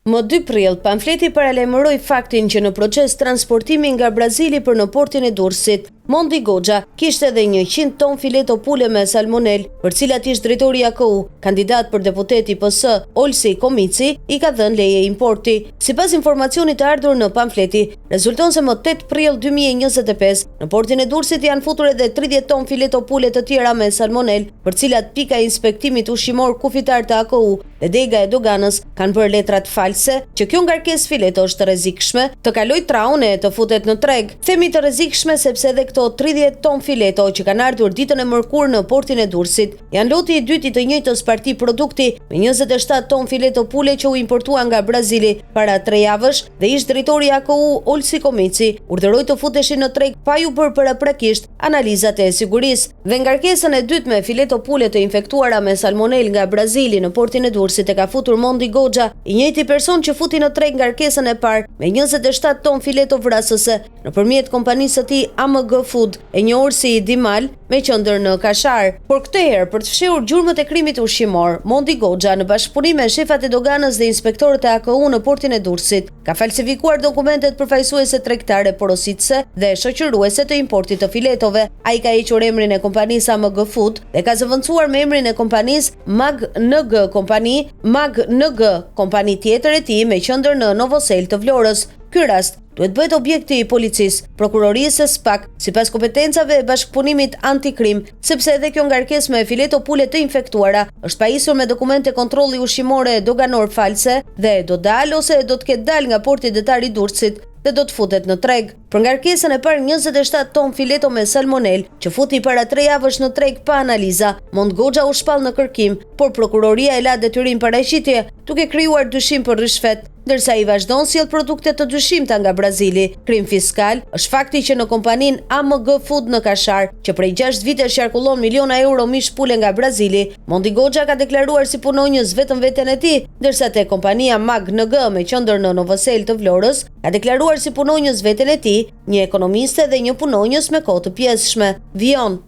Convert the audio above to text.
Më 2 prill, pamfleti paralajmëroi faktin që në proces transportimi nga Brazili për në portin e Durrësit, Mondi Goxha kishte edhe 100 ton fileto pule me salmonel, për cilat ish drejtori i AKU, kandidat për deputet i PS, Olsi Komici, i ka dhënë leje importi. Sipas informacionit të ardhur në pamfleti, rezulton se më 8 prill 2025, në portin e Durrësit janë futur edhe 30 ton fileto pule të tjera me salmonel, për cilat pika e inspektimit ushqimor kufitar të AKU dhe dega e doganës kanë bërë letrat false që kjo ngarkesë fileto është të rrezikshme, të kalojë traun e të futet në treg. Themi të rrezikshme sepse edhe këto 30 ton fileto që kanë ardhur ditën e mërkurë në portin e Durrësit janë loti i dytë i të njëjtës parti produkti me 27 ton fileto pule që u importua nga Brazili para 3 javësh dhe ish drejtori i AKU Olsi Komici urdhëroi të futeshin në treg pa ju bërë paraprakisht analizat e sigurisë. Dhe ngarkesën e dytë me fileto pule të infektuara me salmonel nga Brazili në portin e Durrësit e ka futur Mondi Goxha, i njëjti person që futi në treg ngarkesën e parë me 27 ton fileto vrasëse nëpërmjet kompanisë së tij AMG Food, e njohur si Dimal, me qendër në Kashar. Por këtë herë, për të fshehur gjurmët e krimit ushqimor, Mondi Goxha në bashkëpunim me shefat e doganës dhe inspektorët e AKU në portin e Durrësit ka falsifikuar dokumentet përfaqësuese tregtare porositëse dhe shoqëruese të importit të filetove. Ai ka hequr emrin e kompanisë AMG Food dhe ka zëvendësuar me emrin e kompanisë Mag NG kompani tjetër e tij me qendër në Novosel të Vlorës. Ky rast duhet bëhet objekti i policisë, prokurorisë së SPAK, sipas kompetencave e bashkëpunimit antikrim, sepse edhe kjo ngarkesë me fileto pule të infektuara është pajisur me dokumente kontrolli ushqimore doganor false dhe do dalë ose do të ketë dalë nga porti detar i Durrësit dhe do të futet në treg. Për ngarkesën e parë 27 ton fileto me salmonel që futi para 3 javësh në treg pa analiza, Mondi Goxha u shpall në kërkim, por prokuroria e la detyrim paraqitje, duke krijuar dyshim për rishfet, ndërsa i vazhdon sjell produkte të dyshimta nga Brazili. Krim fiskal është fakti që në kompaninë AMG Food në Kashar, që prej 6 vitesh qarkullon miliona euro mish pule nga Brazili, Mondi Goxha ka deklaruar si punonjës vetëm veten e tij, ndërsa te kompania Mag NG me qendër në Novosel të Vlorës ka deklaruar si punonjës veten e tij, një ekonomiste dhe një punonjës me kohë të pjesshme. Vion